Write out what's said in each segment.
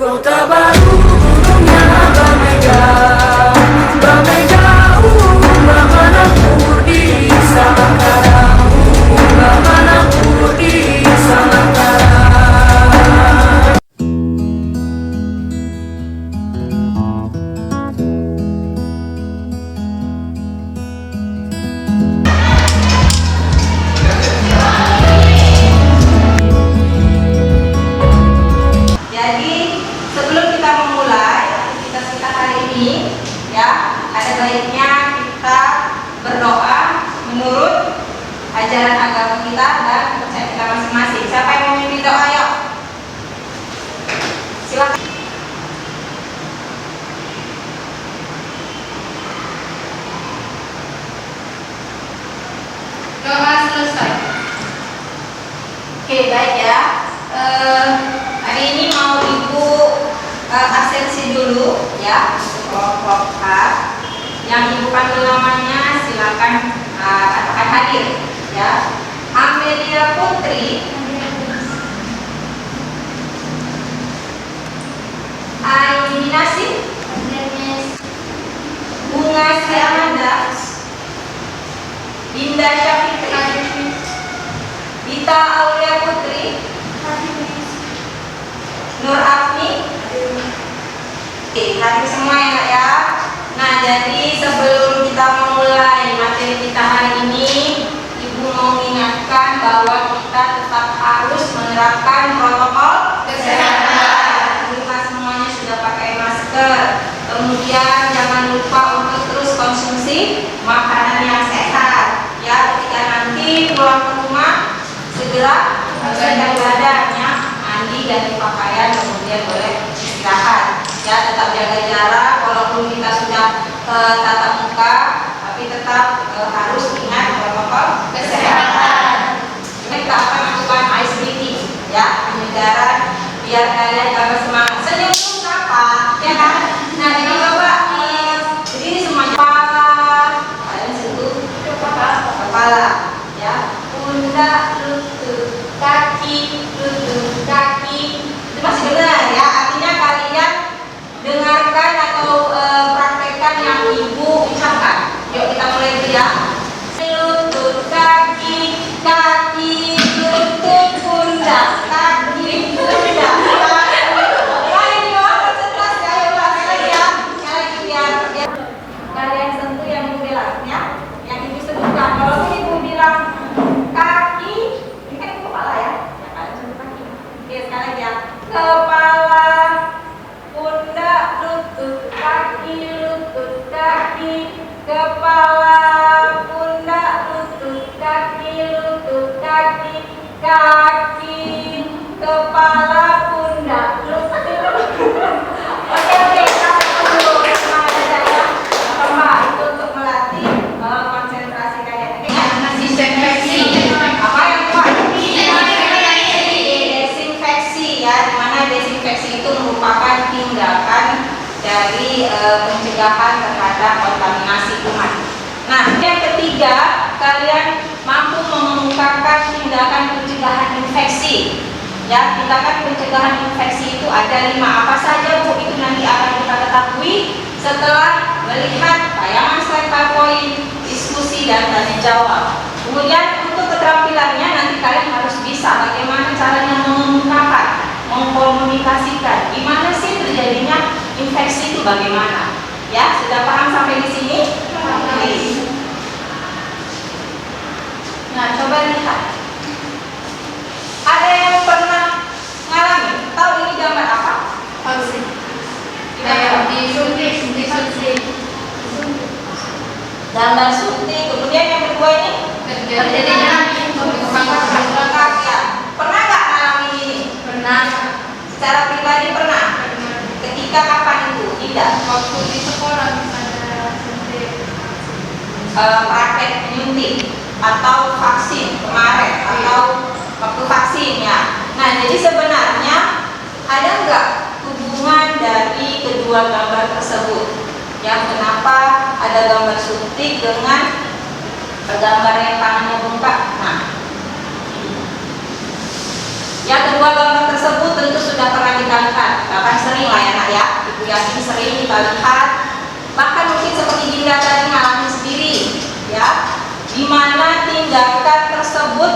Kota baru gunungnya Bamega, Bamega, Bamana Purdi Salakara, Bamana Purdi Salakara. Ajaran agama kita dan kepercayaan kita masing-masing. Siapa yang mau memimpin doa? Ayo, silakan. Doa selesai. Oke, baik ya. Hari ini mau Ibu absensi dulu ya untuk kelompok A. Yang Ibu panggil namanya silakan katakan hadir. Ya, Amelia Putri, Aini Nasib, Bunga Siamanda, Dinda Syafitri, Dita Aulia Putri, Nur Afni. Oke, hadir semua ya Nak ya. Nah, jadi sebelum kita memulai materi kita hari ini, mau mengingatkan bahwa kita tetap harus menerapkan protokol kesehatan. Di rumah semuanya sudah pakai masker. Kemudian jangan lupa untuk terus konsumsi makanan yang sehat. Ya, ketika nanti pulang ke rumah segera bersihkan badannya, mandi, ganti pakaian, kemudian boleh istirahat. Ya, tetap jaga jarak. Walaupun kita sudah tatap muka, tapi tetap harus ingat protokol kesehatan. Ini kita akan lakukan ice breathing, ya, penyegaran biar kalian tambah semangat. Senyum itu kenapa? Ya kan? Nah, ini coba berdiri semuanya. Kalian sentuh kepala, ya. Pundak, lutut, kaki, lutut, kaki. Itu masih benar ya. Artinya kalian dengarkan atau praktekkan yang Ibu ucapkan. Yuk kita mulai dulu ya. Lutut, kaki, kaki, lutut, pundak, kaki, pundak. Kalian juga konsentrasi, ayo ulangi lagi ya. Sekali lagi biar kalian sentuh yang Ibu bilang ya. Yang Ibu sebutkan. Kalau Ibu bilang kaki, ini kan kepala ya. Ya kalian sentuh kaki. Oke, sekali lagi ya. Kepala, pundak, lutut, kaki, lutut, kaki, kepala, pundak, lutut, kaki, lutut, kaki, kaki, kepala, pundak, lutut. Oke, kita dulu semangat aja ya. Apa itu untuk melatih konsentrasi kalian. Desinfeksi. Apa yang kuat? Desinfeksi ya. Dimana desinfeksi itu merupakan tindakan dari pencegahan terhadap kontaminasi kuman. Nah, yang ketiga, kalian mampu mengemukakan tindakan pencegahan infeksi. Ya, tindakan pencegahan infeksi itu ada 5. Apa saja Bu? Itu nanti akan kita ketahui setelah melihat tayangan slide PowerPoint, diskusi dan tanya jawab. Kemudian untuk keterampilannya nanti kalian harus bisa bagaimana caranya mengemukakan, mengkomunikasikan gimana sih terjadinya infeksi itu bagaimana. Ya, sudah paham sampai di sini? Nah, coba lihat. Ada yang pernah ngalami? Tahu ini gambar apa? Vaksin. Disuntik. Gambar suntik. Kemudian yang kedua ini? Terjadinya bengkak ya. Pernah nggak ngalami ini? Pernah. Secara pribadi pernah? Ketika kapan itu? Tidak. Waktu di sekolah misalnya suntik. Praktek menyuntik atau vaksin kemarin atau waktu vaksin ya. Nah, jadi sebenarnya ada nggak hubungan dari kedua gambar tersebut? Ya, kenapa ada gambar suntik dengan gambar yang tangannya bengkak? Nah, ya kedua gambar tersebut tentu sudah pernah kita lihat, bahkan sering yakin sering kita lihat, bahkan mungkin seperti Dinda tadi mengalami sendiri, ya, di mana tindakan tersebut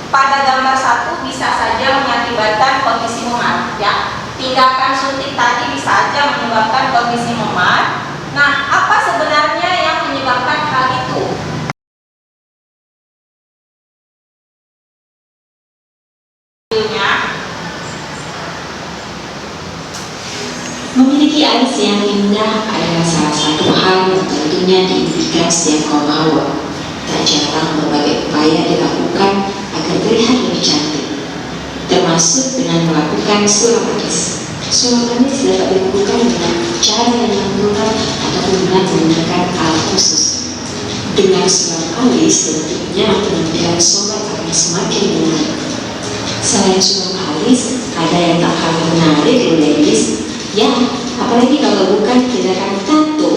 pada gambar 1 bisa saja mengakibatkan kondisi memar, ya. Tindakan suntik tadi bisa saja menyebabkan kondisi memar. Nah, apa sebenarnya yang menyebabkan hal itu? Memiliki alis yang indah adalah salah satu hal yang tentunya diimpikan setiap kaum hawa. Tak jarang berbagai upaya dilakukan agar terlihat lebih cantik, termasuk dengan melakukan sulap alis. Sulap alis dapat dilakukan dengan cara yang natural ataupun dengan menggunakan alat khusus. Dengan sulap alis tentunya penampilan sobat akan semakin menarik. Selain sulap alis, ada yang tak kalah menarik loh ladies. Ya, apalagi kalau bukan tindakan tato.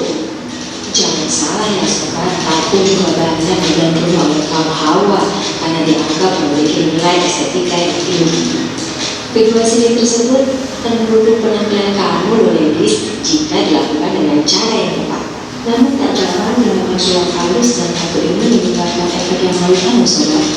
Jangan salah ya sobat, tato juga banyak digandrungi oleh kaum hawa karena dianggap memiliki nilai estetika yang tinggi. Kedua seni tersebut mendukung penampilan kamu loh ladies jika dilakukan dengan cara yang tepat. Namun tak jarang menggunakan sulap halus dan tato ini menyebabkan efek yang mengerikan sobat.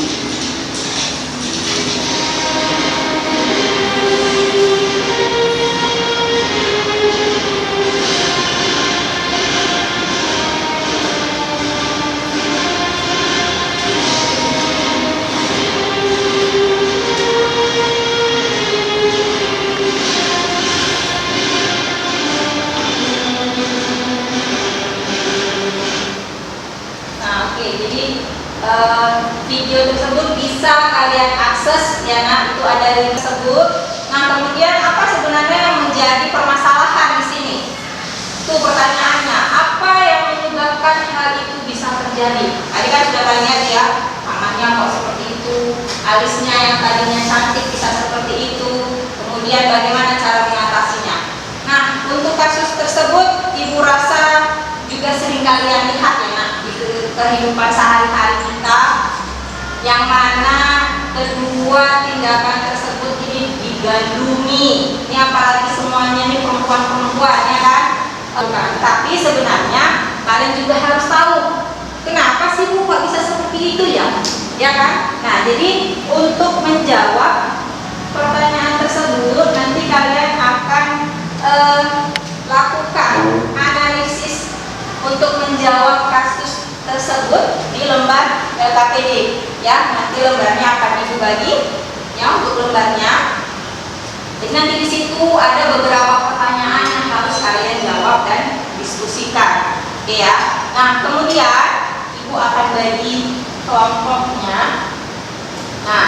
Video tersebut bisa kalian akses ya, nah itu ada link tersebut. Nah, kemudian apa sebenarnya yang menjadi permasalahan di sini? Itu pertanyaannya, apa yang menyebabkan hal itu bisa terjadi? Tadi kan sudah kalian lihat ya, tangannya kok seperti itu, alisnya yang tadinya cantik bisa seperti itu. Kemudian bagaimana cara mengatasinya? Nah, untuk kasus tersebut Ibu rasa juga sering kalian lihat ya, nah, di kehidupan sehari-hari kita, yang mana kedua tindakan tersebut ini digandrungi. Ini apalagi semuanya ini perempuan-perempuan ya kan? Tapi sebenarnya kalian juga harus tahu kenapa sih Bu kok bisa seperti itu ya? Ya kan? Nah, jadi untuk menjawab pertanyaan tersebut nanti kalian akan lakukan analisis untuk menjawab kasus tersebut di lembar LKPD ya. Nanti lembarnya akan Ibu bagi ya untuk lembarnya. Jadi nanti di situ ada beberapa pertanyaan yang harus kalian jawab dan diskusikan. Oke ya. Nah, kemudian Ibu akan bagi kelompoknya. Nah,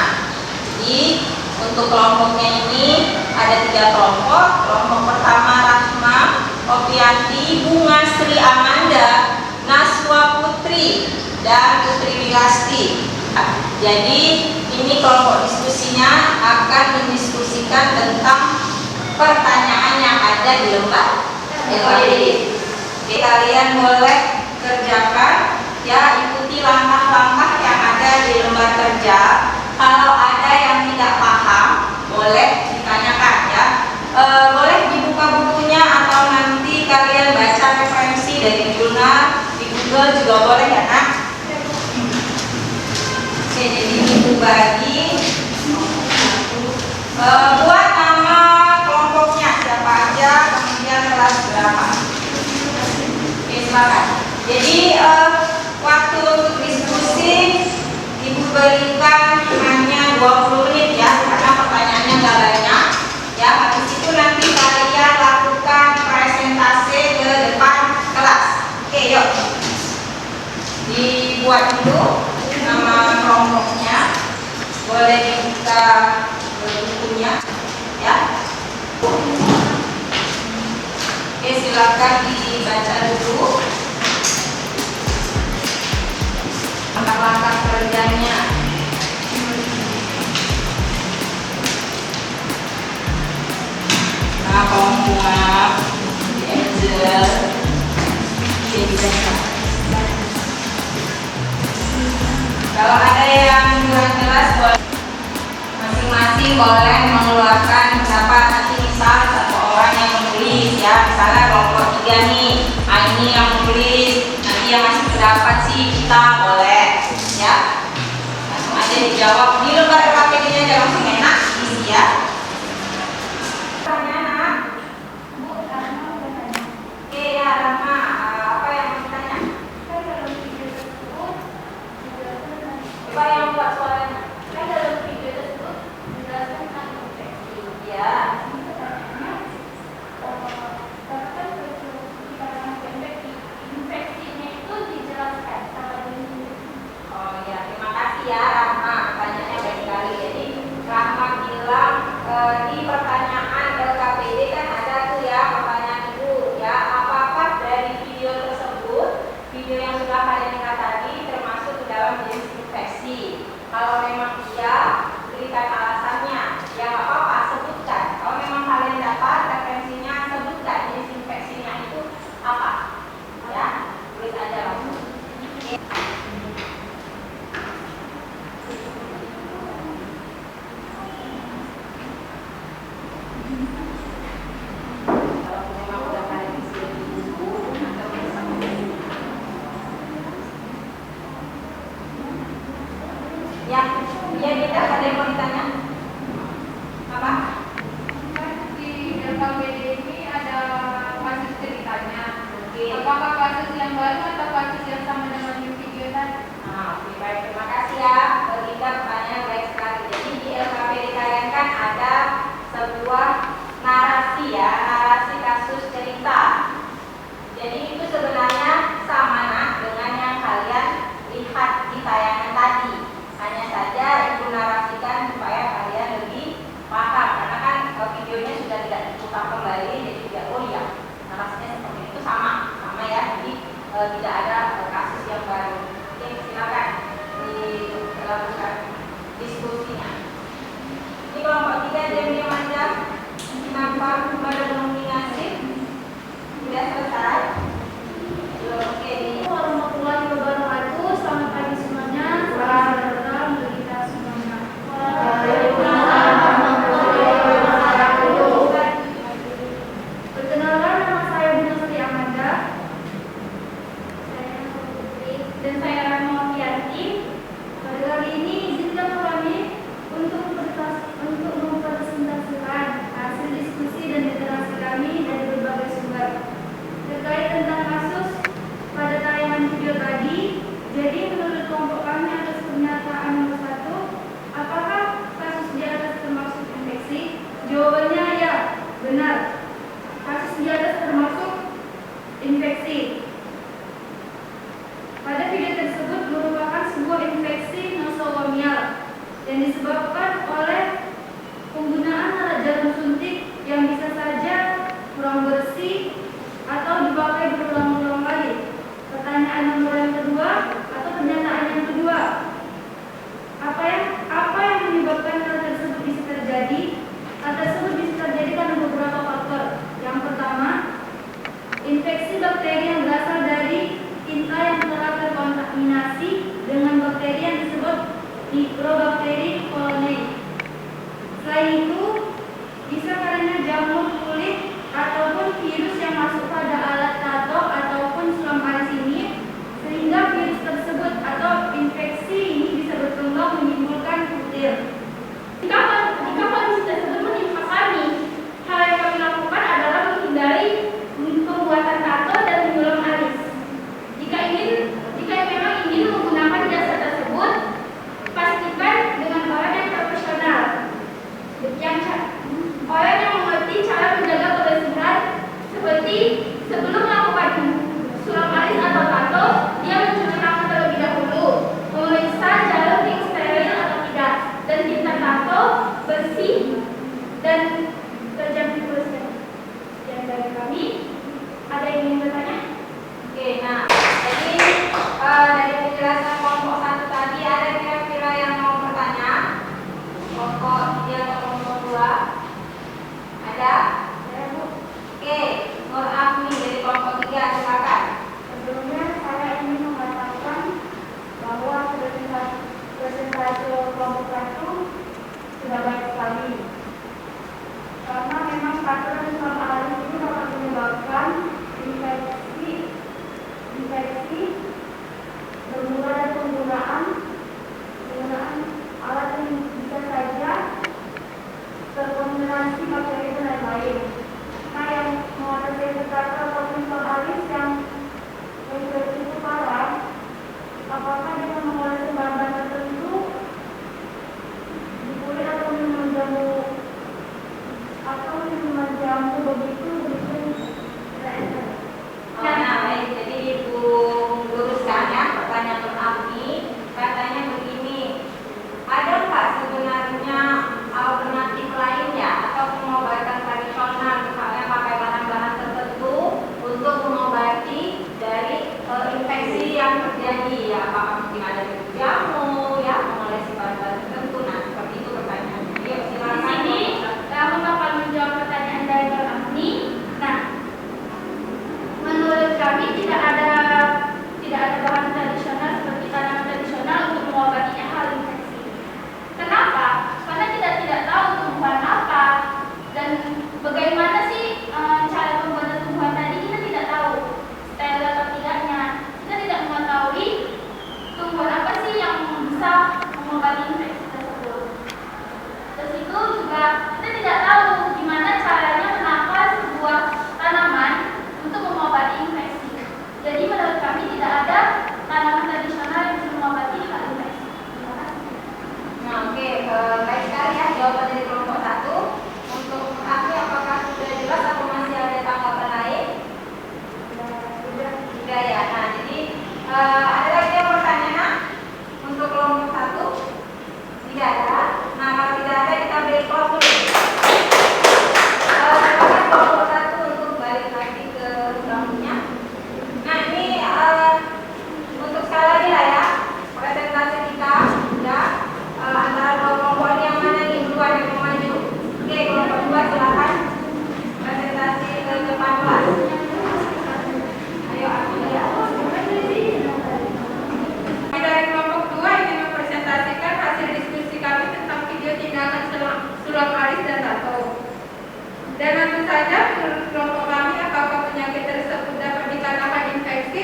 jadi untuk kelompoknya ini ada 3 kelompok. Kelompok pertama Rahma, Opianti, Bunga Sri Amanda, Naswa Putri, dan Putri Wilasti. Jadi ini kelompok diskusinya akan mendiskusikan tentang pertanyaan yang ada di lembar LKPD. Jadi kalian boleh kerjakan ya, ikuti langkah-langkah yang ada di lembar kerja. Kalau ada yang tidak paham boleh ditanyakan ya. Boleh dibuka bukunya atau nanti kalian baca referensi dari jurnal di Google juga boleh ya nak. Oke, jadi Ibu bagi buat nama kelompoknya siapa aja, kemudian kelas berapa. Oke, silakan. Jadi waktu untuk diskusi Ibu berikan hanya 20 menit ya, karena pertanyaannya nggak banyak ya. Habis itu nanti kalian lakukan presentasi ke depan kelas. Oke, yuk dibuat dulu nama kelompoknya, boleh dibuka bukunya ya. Oke, silakan dibaca dulu langkah-langkah kerjanya. Nah, kelompok Angel bisa. Kalau ada yang kurang jelas, boleh masing-masing boleh mengeluarkan pendapat. Nanti misal satu orang yang menulis ya, misalnya 3 nih. Nah, ini yang tulis. Nanti yang masih pendapat sih kita boleh ya. Langsung aja dijawab di lembar LKPD-nya aja, langsung enak isi ya. Tanya nak. Bu, Rahma udah tanya. Oke ya Rahma, apa yang mau ditanya? Kan dalam video tersebut coba yang buat suaranya. Kan dalam video tersebut menjelaskan tentang infeksi. Ya. Infeksinya itu dijelaskan sama ini. Oh ya, terima kasih ya Rahma, pertanyaannya baik sekali. Jadi Rahma bilang di pertanyaan LKPD kan ada tuh ya pertanyaan ibu ya, apakah dari video tersebut, video yang sudah kalian lihat tadi termasuk di dalam jenis infeksi? Kalau memang iya, berikan alasannya. Ya nggak apa-apa, sebutkan. Kalau memang kalian dapat referensinya, sebutkan jenis infeksinya itu apa. Ya, tulis aja langsung. Kalau memang udah kalian isi di buku atau bersama ya, ya kita ada yang mau ditanya? Apa? Di LKPD ini ada kasus ceritanya. Oke. Apakah kasus yang baru atau kasus yang sama dengan di video tadi? Nah, oke, baik, terima kasih ya. Berita pertanyaan baik sekali. Jadi di LKPD kalian kan ada sebuah narasi ya, narasi kasus cerita. Jadi itu sebenarnya sama nah dengan yang kalian lihat di tayangan tadi. Hanya saja ibu narasikan supaya kalian lebih paham, karena kan videonya sudah tidak diputar kembali, jadi biar oh iya narasinya seperti itu sama ya. Jadi tidak ada kasus yang baru. Oke, silakan dilakukan diskusinya. Ini kelompok 3 diam-diam aja. Kenapa pada nominasi sudah selesai? Oke, Warahmatullahi wabarakatuh. Selamat pagi semuanya. Salam sejahtera untuk kita semuanya. Perkenalkan, nama saya Bunda Sri Amanda. Dan saya Rahma Fianti. Pada kali ini izinkan kami untuk mempresentasikan hasil diskusi dan literasi kami dari berbagai sumber terkait tentang kasus pada tayangan video tadi. Jadi menurut kelompok kami atas pernyataan nomor 1, apakah kasus di atas termasuk infeksi? Jawabannya ya, benar. Kasus di atas termasuk infeksi. Pada video tersebut merupakan sebuah infeksi nosokomial yang disebabkan oleh penggunaan alat jarum suntik yang bisa saja kurang bersih atau dipakai berulang-ulang kali. Pertanyaan nomor yang kedua atau pernyataan yang kedua, apa yang menyebabkan hal tersebut bisa terjadi? Hal tersebut bisa terjadi karena beberapa faktor. Yang pertama, infeksi bakteri yang berasal dari tinta yang telah terkontaminasi dengan bakteri yang disebut Microbacterium colonei. Selain itu, bisa karena jamur kulit ataupun virus yang masuk pada alat tato ataupun sulam alis ini, sehingga virus tersebut atau infeksi ini bisa berkembang menimbulkan butir. Jika kondisi tersebut menimpa kami, hal yang kami lakukan adalah menghindari pembuatan tato dan menyulam alis. Jika memang ingin menggunakan jasa tersebut, pastikan dengan orang yang profesional, orang yang mengerti cara menjaga kebersihan, seperti sebelum melakukan sulam alis atau tato, dia mencuci tangan terlebih dahulu, memeriksa jarum yang steril atau tidak, dan tinta tato bersih dan terjamin kebersihan. Sekian dari kami. Ada yang ingin bertanya? oke, nah jadi dari penjelasan kelompok 1 tadi ada kira-kira yang mau bertanya? Kelompok 3 atau kelompok 2? Ada? Oke, Nur Afni dari kelompok begitu. Nah, baik. Jadi Ibu luruskan ya pertanyaan Agni. Katanya begini, ada nggak sebenarnya alternatif lain ya atau pengobatan tradisional misalnya pakai bahan-bahan tertentu untuk mengobati dari infeksi yang terjadi ya, apakah mungkin ada minum jamu ya, mengolesi bahan-bahan tertentu. Nah, seperti itu pertanyaannya. Yuk, Di silakan. sini kamu bakal menjawab pertanyaan dari Agni. Nah, menurut kami tidak ada bahan tradisional seperti tanaman tradisional untuk mengobatinya hal infeksi. Kenapa? Karena kita tidak tahu tumbuhan apa dan bagaimana sih cara pembuatan tumbuhan tadi, kita tidak tahu steril atau tidaknya. Kita tidak mengetahui tumbuhan apa sih yang bisa mengobati infeksi tersebut. Terus itu juga kita tidak tahu gimana caranya menangkal sebuah tanaman untuk mengobati infeksi. Jadi menurut kami tidak ada tanaman tradisional yang bisa mengobati hal infeksi. Terima kasih. Nah, oke, baik sekali ya jawaban dari kelompok 1. Untuk Agni, apakah sudah jelas atau masih ada tanggapan lain? Sudah ya. Nah, jadi ada lagi yang bertanya nak? Untuk kelompok 1? Tidak ada. Nah, kalau tidak ada kita beri close dulu. Silakan kelompok 1 untuk balik lagi ke bangkunya. Nah, ini untuk sekali lagi lah ya presentasi kita ya. Antara dua kelompok ini yang mana nih duluan yang mau maju? Oke, kelompok 2 silakan presentasi ke depan kelas. Ayo, Amelia. Kami dari kelompok 2 ingin mempresentasikan hasil diskusi kami tentang video tindakan sulam alis dan tato. Dan tentu saja menurut kelompok kami, apakah penyakit tersebut dapat dikatakan infeksi?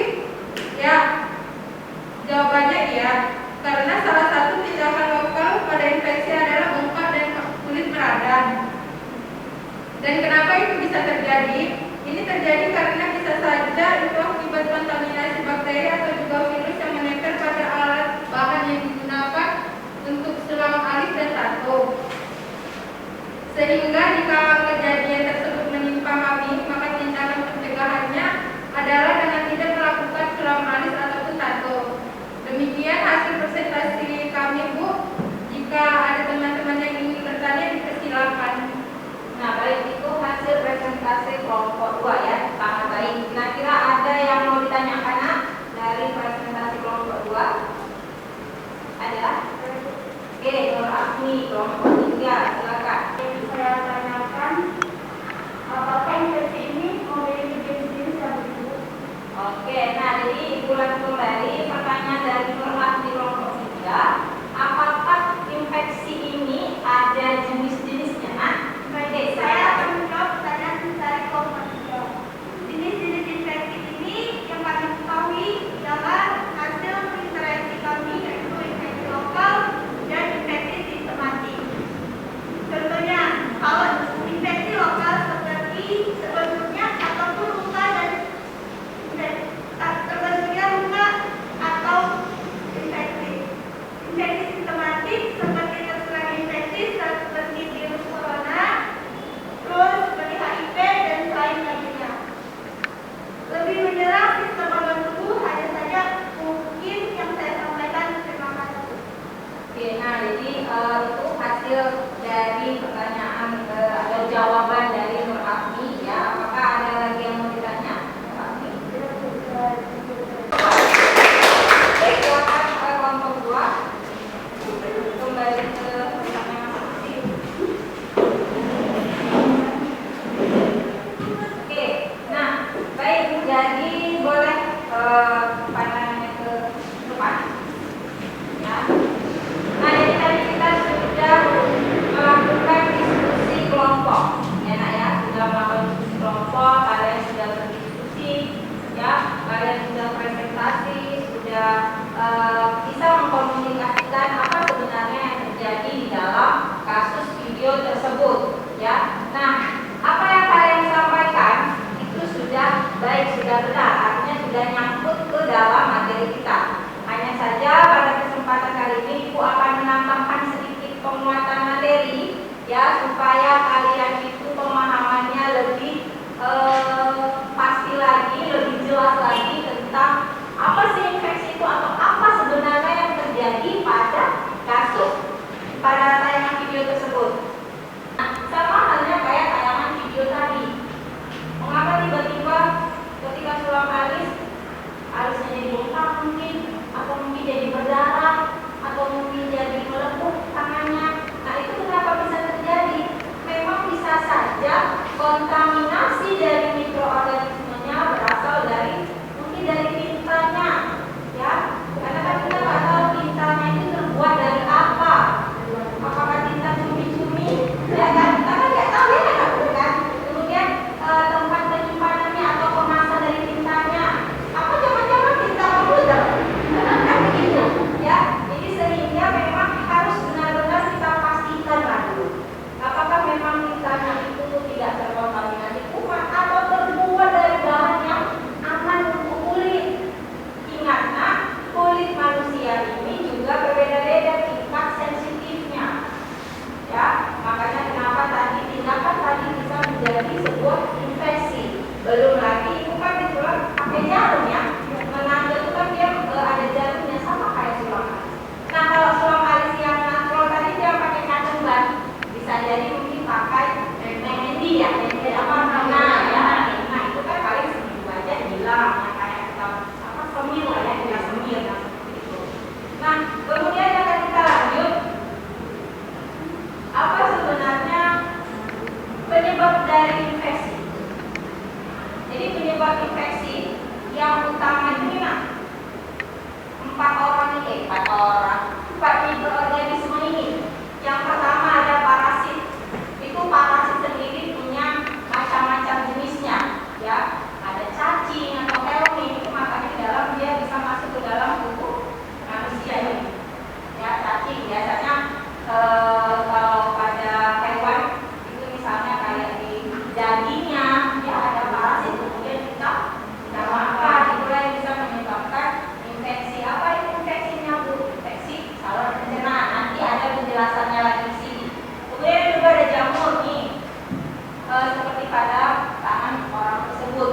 Ya, jawabannya iya. Karena salah satu tindakan lokal pada infeksi adalah bengkak dan kulit meradang. Dan kenapa itu bisa terjadi? Ini terjadi karena bisa saja itu akibat kontaminasi bakteri atau juga virus yang menempel pada alat bahan yang digunakan untuk sulam alis dan tato. Sehingga jika kejadian tersebut menimpa kami, maka tindakan pencegahannya adalah dengan tidak melakukan sulam alis ataupun tato. Demikian hasil presentasi kami, Bu. Jika ada teman-teman yang ingin bertanya, dipersilakan. Nah, baik, itu hasil presentasi kelompok 2 ya. Sangat baik. Kira-kira ada yang mau ditanyakan nak dari presentasi kelompok 2? Ada? Oke, Nur Agni kelompok 3 silakan. Saya tanyakan, apakah infeksi ini memiliki jenis-jenis yang berbeda? Oke, nah jadi Ibu langsung dari pertanyaan dari Nur Agni kelompok 3. Apakah infeksi ini ada jenis-jenisnya? Nah, Baik, saya akan menjawab pertanyaan dari kelompok 3. Jenis-jenis infeksi ini yang kami ketahui adalah hasil interaksi kami, yaitu infeksi lokal dan infeksi sistematik. sebuah infeksi. Belum lagi itu kan di tulang pakai jarum ya. Menantu itu kan dia ada jarumnya sama kayak sulam alis. Nah kalau sulam alis yang natural tadi dia pakai cacing ban, bisa jadi mungkin pakai mehendi ya, mehendi apa namanya ya. Nah itu kan paling seminggu aja hilang ya, kayak kita apa semir lah ya, kita semir nah seperti itu. Nah kemudian akan kita lanjut, apa sebenarnya penyebab dari infeksi. Jadi penyebab infeksi yang utama ini empat mikroorganisme ini. Yang pertama ada parasit. Itu parasit sendiri punya macam-macam jenisnya, ya. Ada cacing atau helminth, itu makanya di dalam dia bisa masuk ke dalam tubuh manusia ini. Ya, cacing biasanya kalau pada hewan itu misalnya kayak di dagingnya ya ada parasit, kemudian kita makan, itulah yang bisa menyebabkan infeksi. Apa itu infeksinya Bu? Infeksi saluran pencernaan. Nanti ada penjelasannya lagi di sini. Kemudian juga ada jamur nih, seperti pada tangan orang tersebut.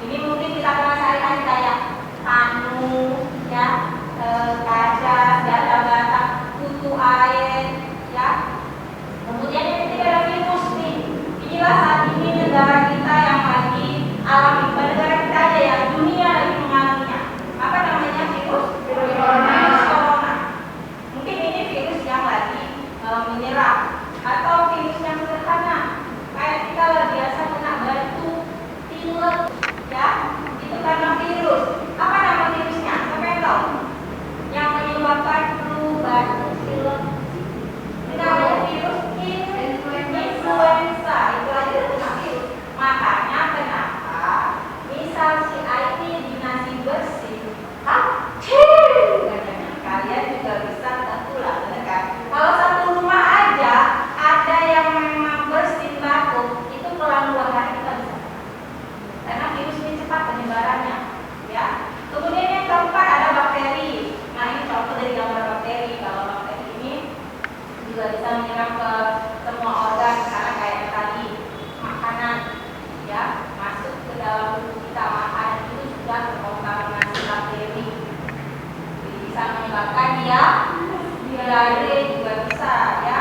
Ini mungkin kita kenal sehari-hari kayak panu, ya, kaca, gata-gata, kutu air, ya. Kemudian yang ketiga ada virus nih. Inilah saat ini negara kita yang lagi alami, bukan negara kita aja ya, dunia lagi mengalaminya. Apa namanya virus? Virus corona. Mungkin ini virus yang lagi menyerang, atau virus yang sederhana kayak kita biasa kena batu, pilek, ya, itu karena virus. Apa nama virusnya? Siapa yang tahu? Yang menyebabkan flu, batuk, pilek. Ini namanya virus influenza. Itu aja kena virus. Makanya kenapa misal si IT di nasi bersih, katanya kalian juga bisa tertular, benar kan? Kalau satu rumah aja ada yang memang bersin batuk, itu pelan 2 hari kita bisa. Karena virus ini cepat penyebarannya, ya. Kemudian yang keempat ada bakteri. Nah ini contoh dari gambar bakteri. Kalau bakteri ini juga bisa menyerang ke semua organ, karena kayak tadi makanan, ya, masuk ke dalam tubuh kita, makanan itu sudah terkontaminasi bakteri. Jadi bisa menyebabkan dia diare juga bisa, ya.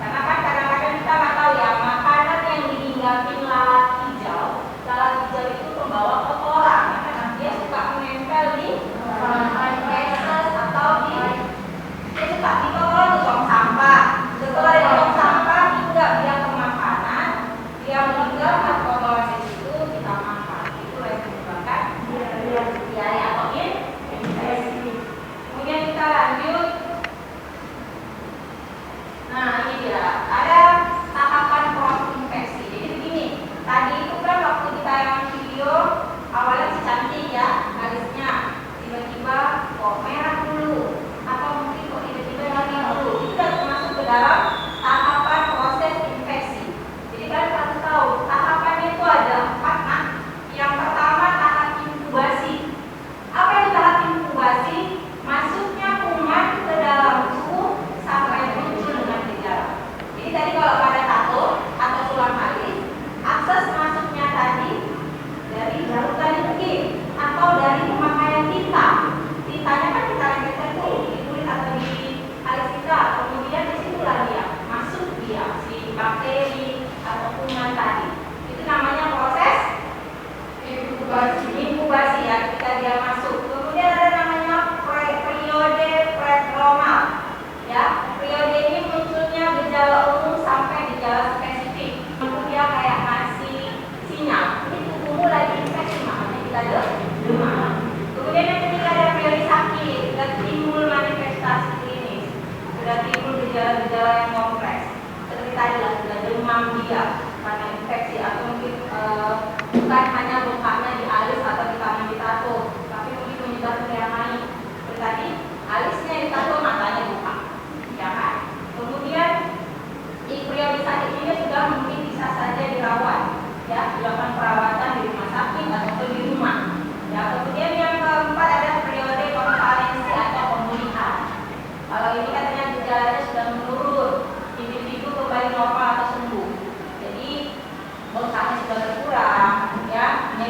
Karena kan kadang-kadang kita nggak tahu ya, makanan yang dihinggapin lalat hijau itu membawa kotoran, ya, karena dia suka menempel di feses atau dia suka di kotoran di tong sampah. Setelah di tong sampah hinggap dia ke makanan, dia meninggal atau kotoran di situ kita makan. Itu yang menyebabkan diare atau infeksi. Kemudian kita lanjut. Nah ini dia, ada tahapan proses infeksi. Jadi begini, tadi itu kan waktu kita yang video awal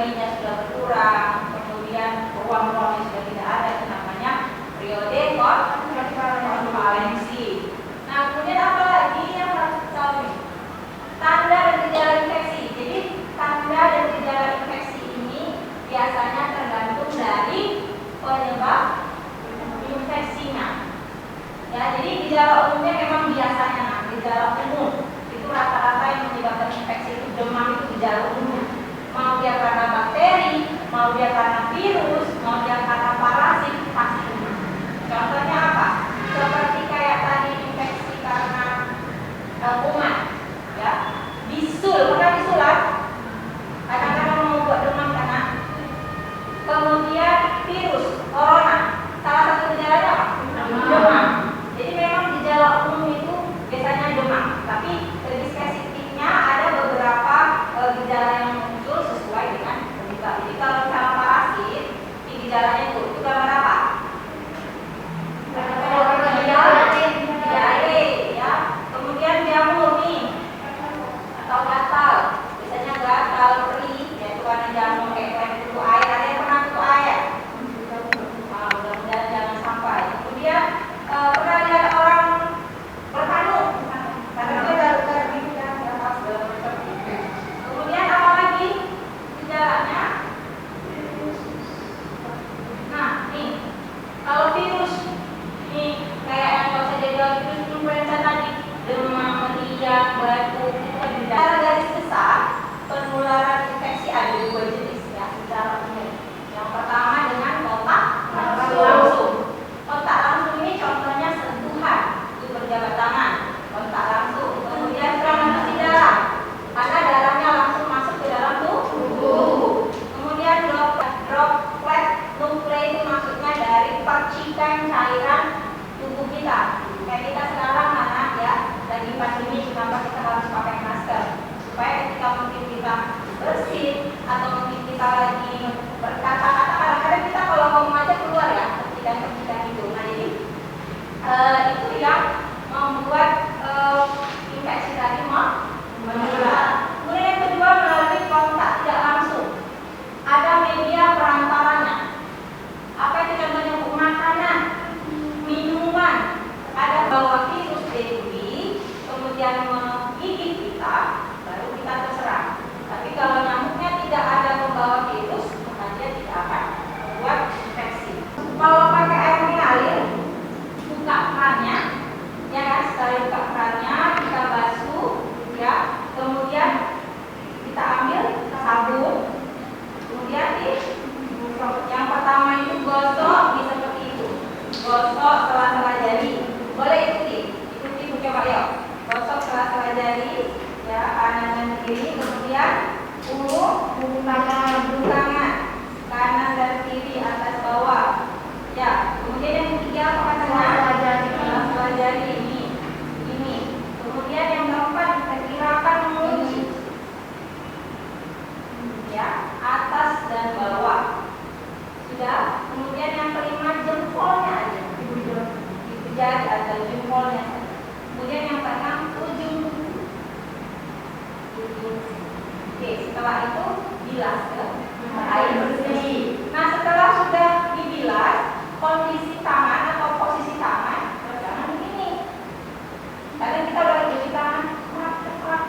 nyerinya sudah berkurang, kemudian ruam-ruamnya sudah tidak ada, itu namanya periode konvalensi. Nah, kemudian apa lagi yang harus diketahui? Tanda dan gejala infeksi. Jadi tanda dan gejala infeksi ini biasanya tergantung dari penyebab infeksinya. Ya, jadi gejala umumnya memang biasanya gejala umum itu rata-rata yang menyebabkan infeksi itu demam itu gejala umum. Mau dia karena bakteri, mau dia karena virus, mau dia karena parasit, pasti demam. Contohnya apa? Seperti kayak tadi infeksi karena kuman, ya, bisul, pernah bisulan? Kadang-kadang mau buat demam karena kemudian virus corona, salah satu gejalanya apa? Demam. Jadi memang gejala umum itu biasanya demam, tapi lebih spesifiknya ada beberapa gejala yang muncul sesuai dengan penyebab. Jadi kalau misalnya parasit, di gejalanya itu gambar apa? Diare, ya. Kemudian jamur nih, atau gatal, biasanya gatal, perih, yaitu karena jamur kayak kutu air. Ada yang pernah kutu air? Mudah-mudahan jangan sampai. Kemudian pernah lihat orang berkanu, karena dia gatal gitu kan, gatal segala macam. Kemudian apa lagi gejalanya? Nah, nih, kalau virus, nih kayak yang kalau saya bilang virus influenza tadi, demam, meriang, batuk, itu kan gejala. Garis besar penularan infeksi ada dua jenis ya gejala umum. Yang pertama dengan kontak langsung. Kontak langsung ini contohnya sentuhan, itu berjabat tangan, kontak langsung. Kemudian transfusi darah, karena darahnya langsung masuk ke dalam tubuh. Kemudian droplet nuklei itu maksudnya dari percikan cairan tubuh kita. Kayak kita sekarang anak ya, lagi pandemi kenapa kita harus pakai masker? Supaya ketika mungkin kita bersin atau mungkin kita lagi berkata-kata, kadang-kadang kita kalau ngomong aja keluar ya percikan-percikan itu. Nah jadi itu yang membuat infeksi tadi menular. Kemudian yang kedua melalui kontak tidak langsung. Ada media perantaranya. Apa itu contohnya? Makanan, minuman. Ada bawa virus dengue, kemudian menggigit kita, baru kita terserang. Tapi kalau nyamuknya tidak ada membawa virus, maka dia tidak akan membuat infeksi. Kalau pakai air mengalir, buka kerannya, ya kan? Sekali buka kerannya, kita basuh, ya. Kemudian kita ambil sabun, kemudian yang pertama itu gosok, seperti itu. Gosok sela-sela jari. Boleh ikuti coba yuk. Gosok sela-sela jari, ya, kanan dan kiri. Kemudian ungu tangan, kanan dan kiri, atas bawah. Ya, kemudian yang ketiga apa katanya? Sela-sela jari ini. Kemudian yang keempat kita kirakan mengunci. Ya, atas dan bawah. Sudah. Kemudian yang kelima jempolnya aja. Jari atau jempolnya. Kemudian yang keenam ujung. Oke, setelah itu bilas ke air bersih. Nah, setelah sudah dibilas, kondisi tangan atau posisi tangan jangan begini. Kadang kita udah cuci tangan, cepat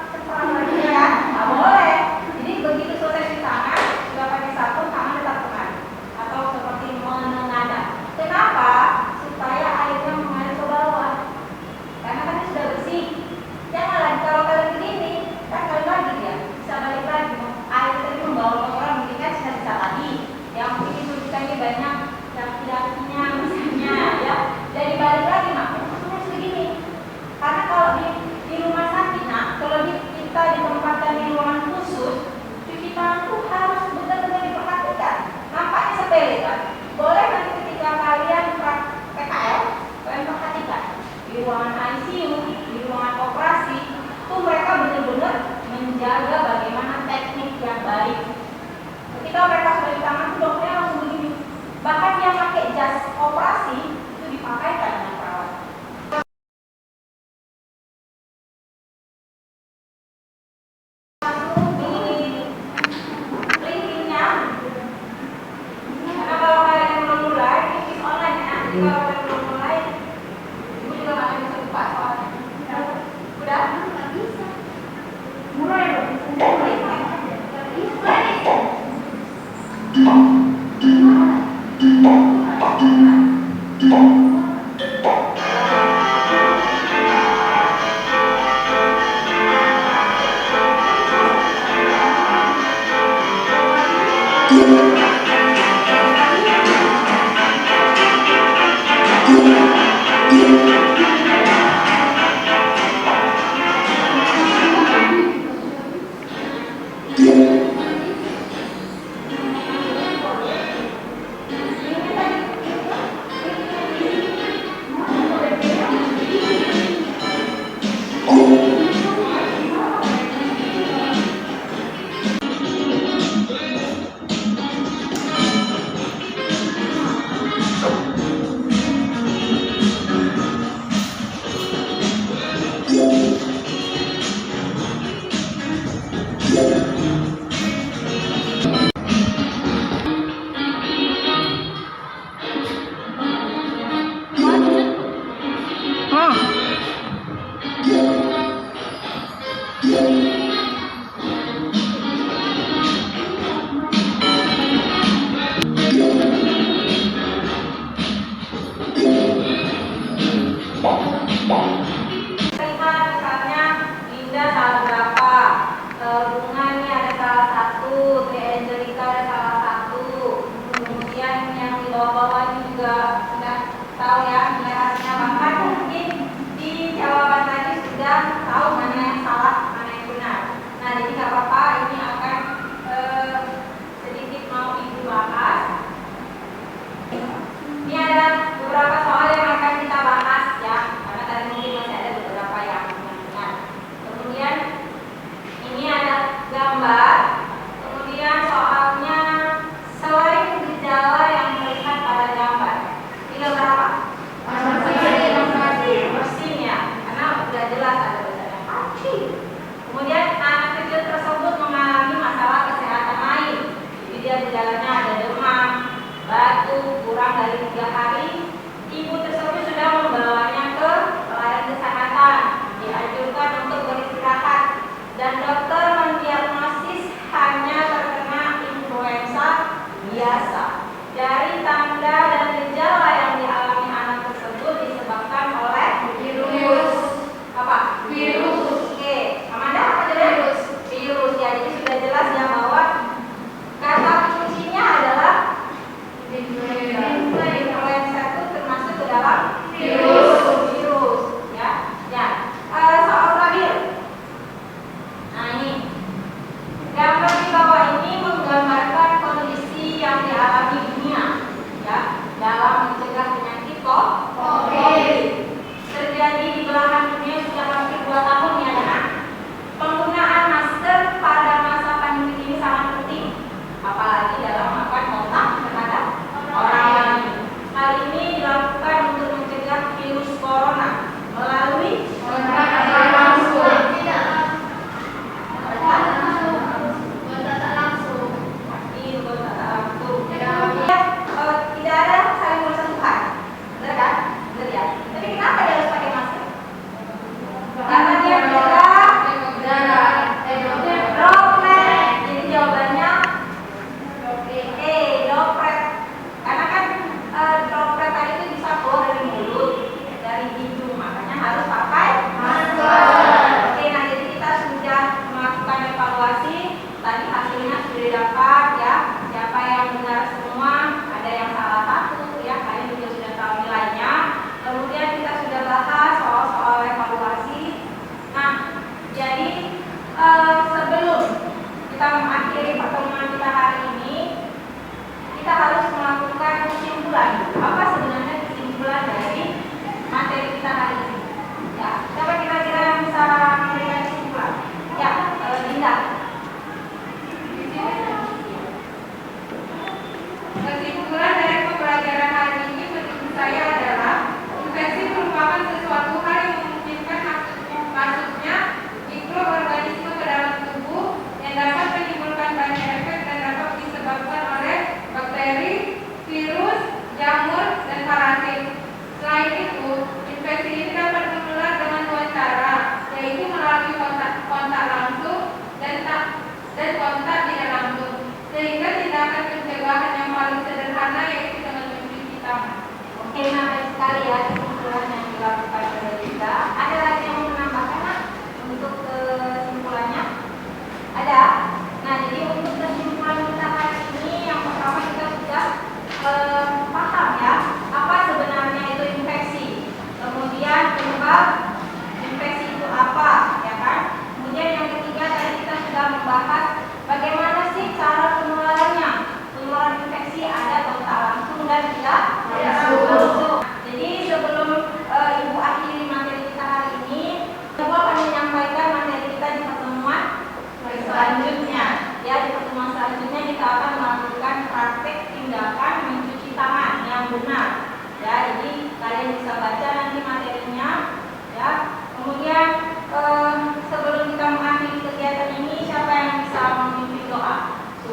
lagi ya, nggak boleh. Jadi begitu selesai cuci tangan, sudah pakai sabun, tangan tetap kena atau seperti menengadah. Kenapa? Supaya airnya mengalir ke bawah. Karena kan sudah bersih. Jangan lagi kalau kalian begini, kan kalian lagi ya bisa balik lagi. Air tadi membawa kotoran mungkin kan sudah bisa lagi.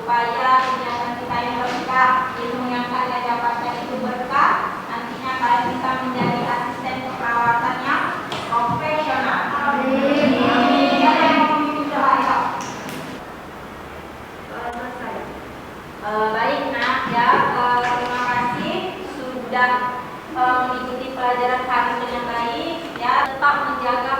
berupaya kegiatan kita yang berkah, ilmu yang kalian dapatkan itu berkah, nantinya kalian bisa menjadi asisten keperawatan yang profesional. Siapa yang mau memimpin doa ya? Baik nak ya, terima kasih sudah mengikuti pelajaran hari dengan baik ya, tetap menjaga